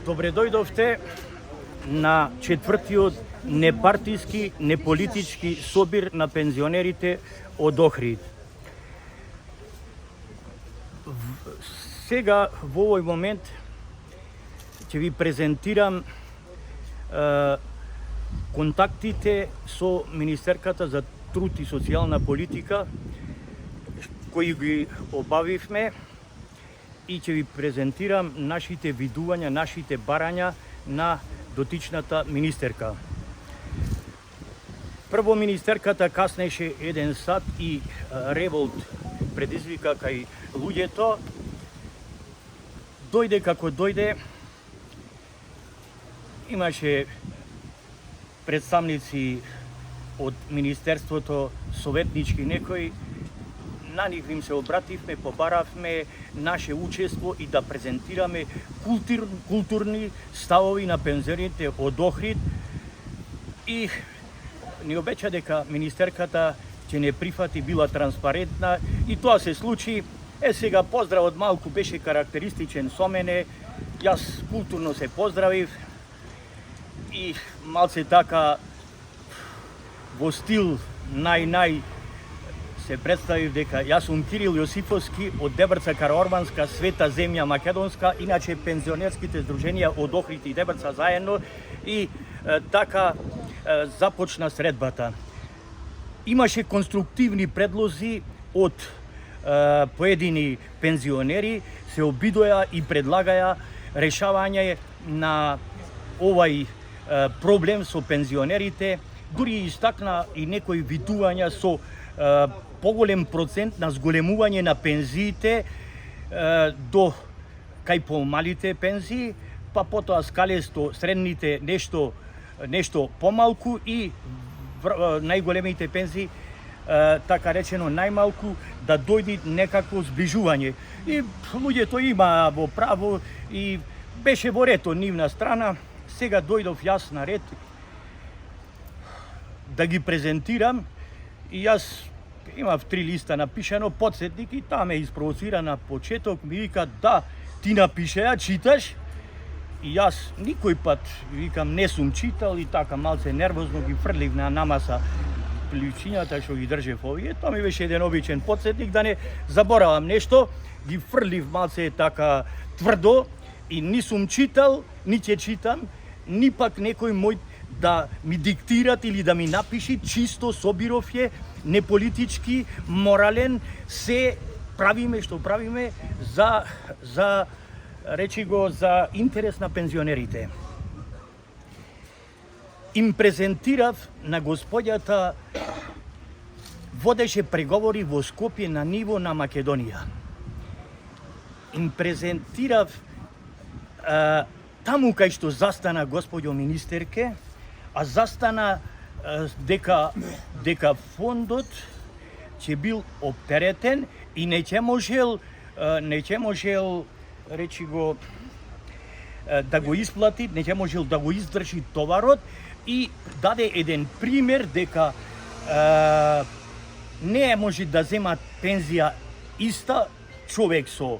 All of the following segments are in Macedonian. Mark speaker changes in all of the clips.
Speaker 1: Добре дојдовте на четвртиот непартиски, неполитички собир на пензионерите од Охрид. Сега, во овој момент, ќе ви презентирам контактите со Министерката за труд и социјална политика, кои ги обавивме, и ќе ви презентирам нашите видувања, нашите барања на дотичната министерка. Прво, министерката каснеше 1 сат и револт предизвика кај луѓето. Дојде како дојде, имаше представници од Министерството, советнички некои, на нив им се обративме, побаравме наше учество и да презентираме културни ставови на пензионерите од Охрид, и ни обеча дека министерката ќе не прифати, била транспарентна, и тоа се случи. Сега поздравот малку беше карактеристичен со мене, јас културно се поздравив и малце така во стил нај се представив дека јас сум Кирил Јосифовски од Дебрца Караорманска, Света земја Македонска, иначе пензионерските здруженија од Охрид и Дебрца заедно, и така започна средбата. Имаше конструктивни предлози од поедини пензионери, се обидоа и предлагаја решавање на овај проблем со пензионерите, дури истакна и некои видувања со поголем процент на зголемување на пензиите до кај помалите пензии, па потоа скалесто средните нешто помалку и најголемите пензии, така речено најмалку, да дојде некакво зближување. И луѓето имаа во право и беше во ред од нивна страна. Сега дојдов јас на ред да ги презентирам, и јас имав 3 листа напишано, подсетник, и таа ме испровоцира на почеток, ми вика: да, ти напишеа, читаш? И јас никој пат, викам, не сум читал, и така малце нервозно ги фрлив на намаса плючињата што ги држев овие. Тоа ми беше еден обичен подсетник да не заборавам нешто, ги фрлив малце така тврдо, и ни сум читал, ни ќе читам, ни пак некој мој да ми диктират или да ми напиши. Чисто собиров е, неполитички, морален, се правиме што правиме за речи го, за интерес на пензионерите. Им презентирав на господјата, водеше преговори во Скопје на ниво на Македонија. Им презентирав таму кај што застана господјо министерке, а застана дека фондот ќе бил оптеретен и не ќе можел речи го да го исплати, не ќе можел да го издржи товарот, и даде еден пример дека не може да зема пензија иста човек со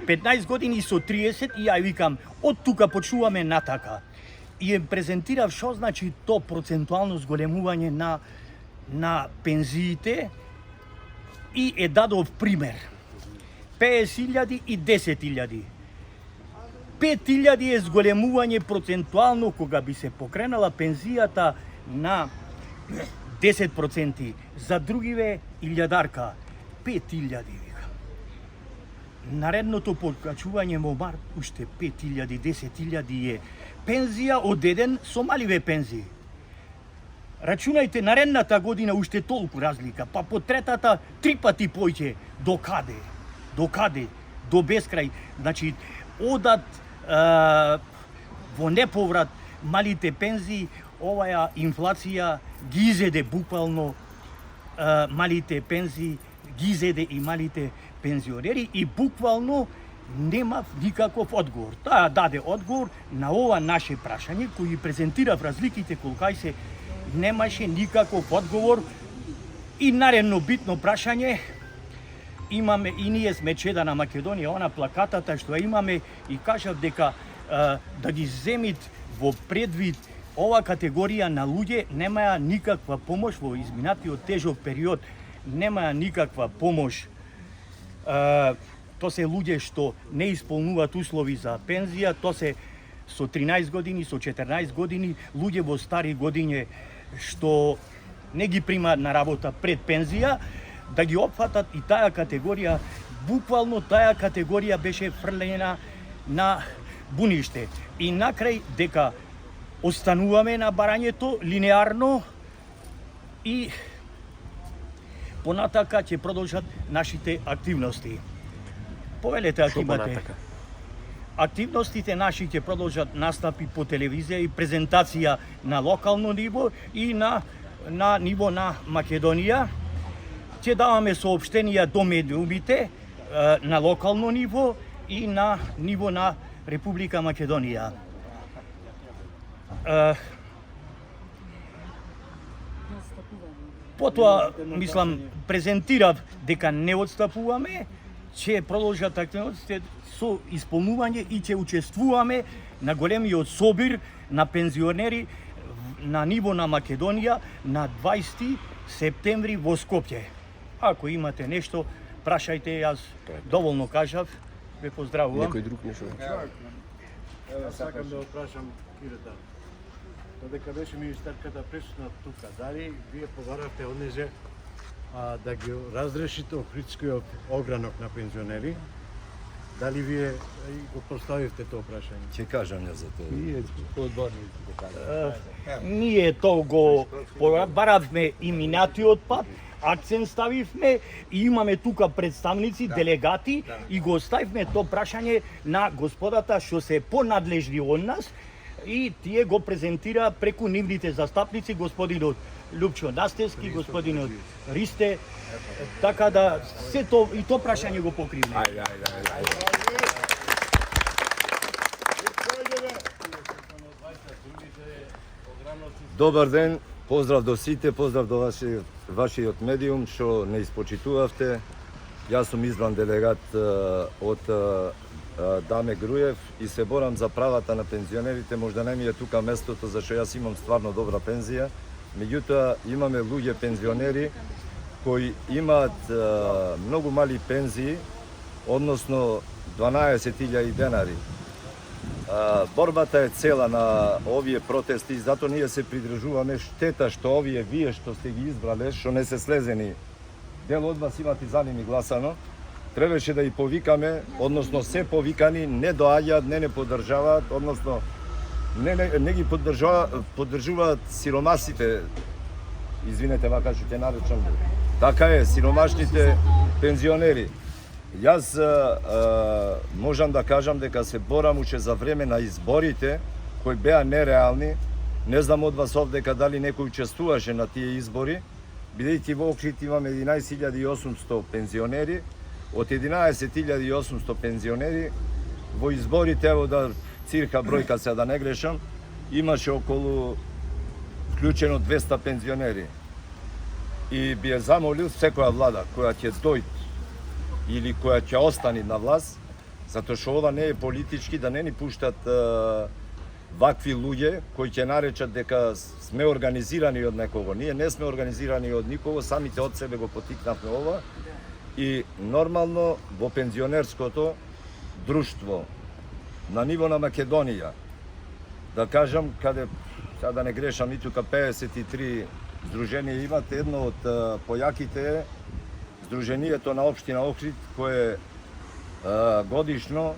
Speaker 1: 15 години и со 30, и ја викам, од тука почуваме натака. И им презентирав што значи то процентуално зголемување на пензиите, и дадов пример. 50.000 и 10.000. 5.000 е зголемување процентуално кога би се покренала пензијата на 10%. За другиве илјадарка. 5.000. Наредното покачување во март уште 5.000, 10.000 е пензија од еден со маливе пензии. Рачунајте наредната година уште толку разлика, па по третата 3 пати поќе. До каде? До бескрај. Значи, одат во неповрат малите пензии, оваа инфлација ги изеде буквално малите пензии, ги изеде и малите пензионери, и буквално немав никаков одговор. Таа даде одговор на ова наше прашање, кој презентирав разликите колкај се, немаше никаков одговор. И наредно битно прашање, имаме и ние сме чеда на Македонија, она плакатата што ја имаме и кажав дека да ги земит во предвид ова категорија на луѓе немаја никаква помош во изминатиот тежок период, немаја никаква помош. Тоа се луѓе што не исполнуваат услови за пензија, тоа се со 13 години, со 14 години, луѓе во стари години што не ги примаат на работа пред пензија, да ги опфатат и таа категорија, буквално таа категорија беше фрлена на буниште. И накрај дека остануваме на барањето линеарно и понатака ќе продолжат нашите активности. Повелете ако имате. Активностите наши ќе продолжат настапи по телевизија и презентација на локално ниво и на ниво на Македонија. Ќе даваме соопштенија до медиумите на локално ниво и на ниво на Република Македонија. Потоа, мислам, презентирав дека не отстапуваме, ќе продолжат активностите со исполнување и ќе учествуваме на големиот собир на пензионери на ниво на Македонија на 20 септември во Скопје. Ако имате нешто, прашајте, јас доволно кажав, ве поздравувам.
Speaker 2: Некој друг нешто?
Speaker 3: Ево, сакам да опрашам Кирета. Додека беше министерката присутна тука, дали вие побаравте од неже да ги разрешите Охридскиот огранок на пензионери? Дали вие го поставивте тоа прашање?
Speaker 2: Ќе кажам ја за тоа.
Speaker 1: Ние тоа го баравме и минатиот пат, акцент ставивме и имаме тука представници, делегати и го оставивме тоа прашање на господата што се понадлежни од нас и тие го презентира преку нивните застапници, господинот Лупчо Настевски, господинот Ристе, така да се тоа и тоа прашање го покривме.
Speaker 2: Добар ден, поздрав до сите, поздрав до вашиот медиум што не испочитувавте. Јас сум избран делегат од Даме Груев и се борам за правата на пензионерите. Можда не ми е тука местото зашто јас имам стварно добра пензија. Меѓутоа имаме луѓе пензионери кои имаат многу мали пензии, односно 12.000 денари. Борбата е цела на овие протести, затоа ние се придржуваме. Штета што овие вие што сте ги избрале, што не се слезени, дел од вас имате за ними гласано, требаше да и повикаме, односно се повикани, не доаѓаат, не поддржаваат, односно не ги поддржуваат сиромасите, извинете вака што ќе наречам, така е, сиромашните пензионери. Јас можам да кажам дека се борам уште за време на изборите кои беа нереални. Не знам од вас овдека дали некој учествуваше на тие избори, бидејќи во Охрид имаме 11.800 пензионери. Од 11.800 пензионери во изборите, ево да цирка бројка се да не грешам, имаше околу вклучено 200 пензионери. И би ја замолил секоја влада која ќе дојде или која ќе остани на власт, затоа што ова не е политички, да не ни пуштат вакви луѓе кои ќе наречат дека сме организирани од некого. Ние не сме организирани од никого, самите од себе го потикнавме ова. И нормално во пензионерското друштво на ниво на Македонија, да кажам, каде, сега да не грешам, и тука 53 здруженија имат, едно од појаките е Сдруженијето на општина Охрид, кое годишно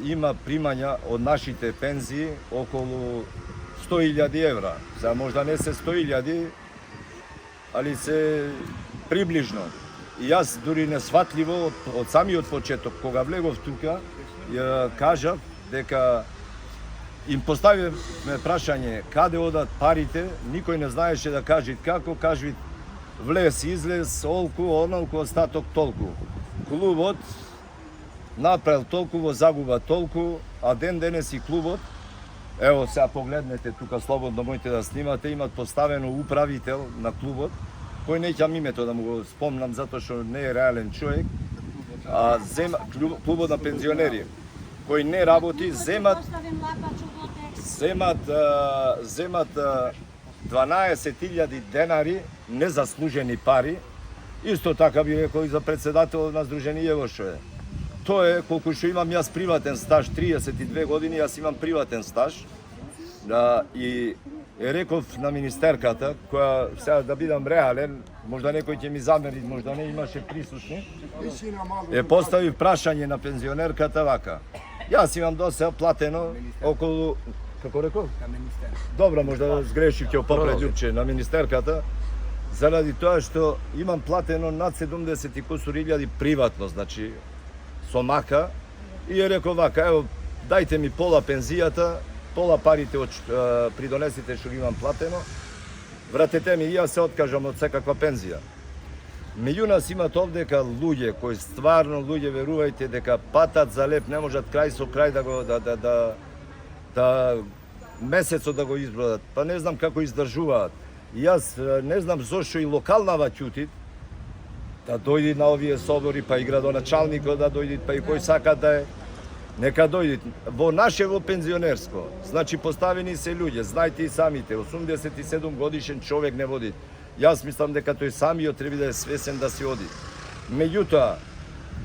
Speaker 2: има примања од нашите пензии околу 100.000 евра. Сега можда не се 100.000, али се приближно. И јас дури несватливо од самиот почеток, кога влегов тука, ја кажав дека им поставивме прашање каде одат парите, никој не знаеше да кажи како, кажи влез, излез, олку, онолку, остаток толку. Клубот направил толку, загуба толку, а ден денес и клубот, ево сега погледнете тука слободно можете да снимате, имат поставено управител на клубот, кој неќам името да му го спомнам затоа што не е реален човек, клубот на пензионери, кој не работи, земат 12.000 денари незаслужени пари. Исто така би рекол и за председател на Сдруженијево што е. Тоа е колку што имам јас приватен стаж, 32 години, јас имам приватен стаж. И реков на министерката, која сега да бидам реален, можда некој ќе ми замери, можда не имаше присушни, постави прашање на пензионерката вака. Јас имам досега платено околу, како реков? На министерката. Добро, можда да сгрешив ќе опопред љупче на министерката, заради тоа што имам платено над 70 и кусур илјади приватно, значи со мака, и е рекол вака, ево, дајте ми пола пензијата, пола парите од придонесите што ги имам платено, вратете ми и јас се откажам од секаква пензија. Меѓу нас имат овдека луѓе кои стварно луѓе верувајте дека патат за леп не можат крај со крај да го месецот да го избродат. Па не знам како издржуваат. Јас не знам зошто и локалнава ќутит да дојди на овие собори, па и градоначалникот да дојди, па и кој сака да е. Нека дојдат. Во нашево пензионерско, значи поставени се луѓе, знајте и самите, 87 годишен човек не води. Јас мислам дека тој самиот треба да е свесен да си оди. Меѓутоа,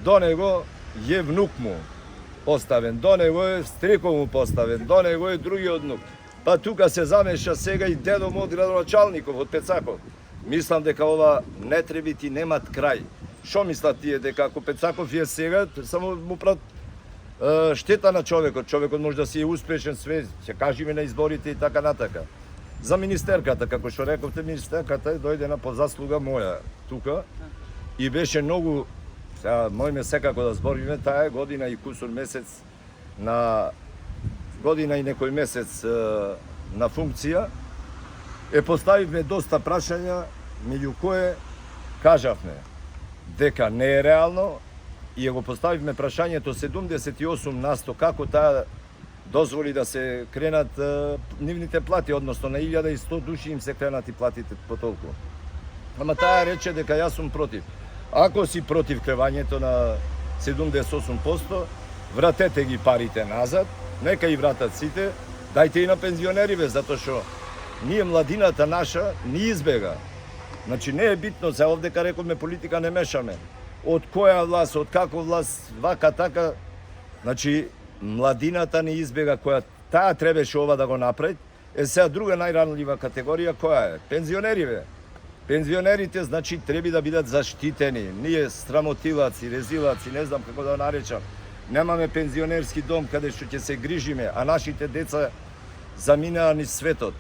Speaker 2: до него е внук му поставен, до него е стреков му поставен, до него е другиот внук. Па тука се замеша сега и дедо му од градоначалников, од Пецаков. Мислам дека ова не требити немат крај. Шо мислат тие дека ако Пецаков е сега, само му прат штета на човекот. Човекот може да си е успешен, све ќе кажеме на изборите и така натака. За министерката, како што рековте, министерката дојде на позаслуга моја тука и беше многу, сега мојме секако да збориме, таа е година и кусур месец на година и некој месец на функција, поставивме доста прашања, меѓу кое кажавме дека не е реално и го поставивме прашањето 78% како таа дозволи да се кренат нивните плати, односно на 1100 души им се кренат и платите по толку. Ама таа рече дека јас сум против. Ако си против кревањето на 78%, вратете ги парите назад, нека и вратат сите, дајте и на пензионериве, затоа што ние младината наша ни избега. Значи не е битно, се овдека рековме политика не мешаме. Од која власт, од како власт, вака така, значи младината ни избега, која таа требеше ова да го направи. Сега друга најранлива категорија која е? Пензионериве. Пензионерите, значи, треба да бидат заштитени. Ние срамотилаци, резилаци, не знам како да наречам. Немаме пензионерски дом каде што ќе се грижиме, а нашите деца заминаа низ светот.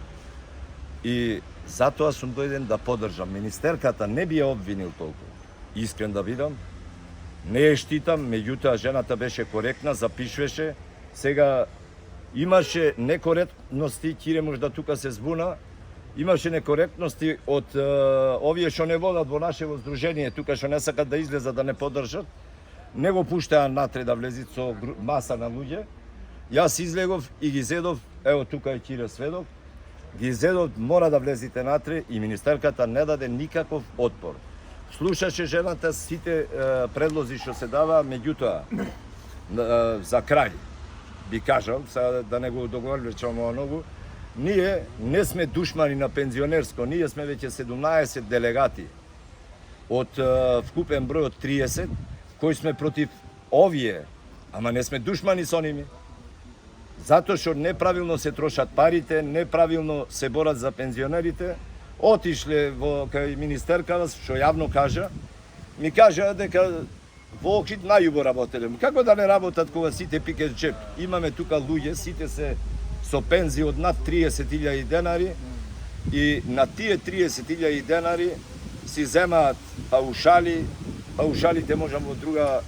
Speaker 2: И затоа сум дојден да поддржам. Министерката не би ја обвинил толку. Искрен да бидам. Не ја штитам, меѓутоа жената беше коректна, запишваше. Сега имаше некоректности, Кире можда тука се збуна, имаше некоректности од овие што не водат во нашево здружение, тука што не сакат да излезат да не поддржат, не го пуштаа натре да влези со маса на луѓе. Јас излегов и ги зедов, ево тука е Кире сведок, ги зедов, мора да влезите натре и министерката не даде никаков отпор. Слушаше жената сите предлози што се дава, меѓутоа, за крај, би кажал, сега да не го договарчам ова многу, ние не сме душмани на пензионерско, ние сме веќе 17 делегати од вкупен број од 30, кои сме против овие, ама не сме душмани со ними. Затоа што неправилно се трошат парите, неправилно се борат за пензионерите, отишле во кај министерката, што јавно кажа, ми кажа дека во Охрид најубаво работеле. Како да не работат кога сите пике джеп? Имаме тука луѓе, сите се со пензии од над 30.000 денари и на тие 30.000 денари си земаат паушали. Паушалите можам во друга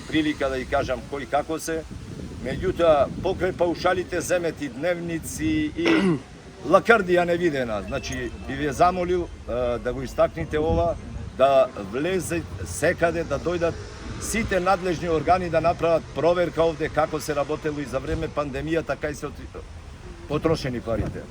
Speaker 2: прилика да ја кажам кој како се. Меѓутоа, покрај паушалите земете и дневници и лакардија невидена. Значи, би ве замолил да го истакнете ова, да влезе секаде, да дојдат сите надлежни органи да направат проверка овде како се работело и за време пандемијата, кај се потрошени парите.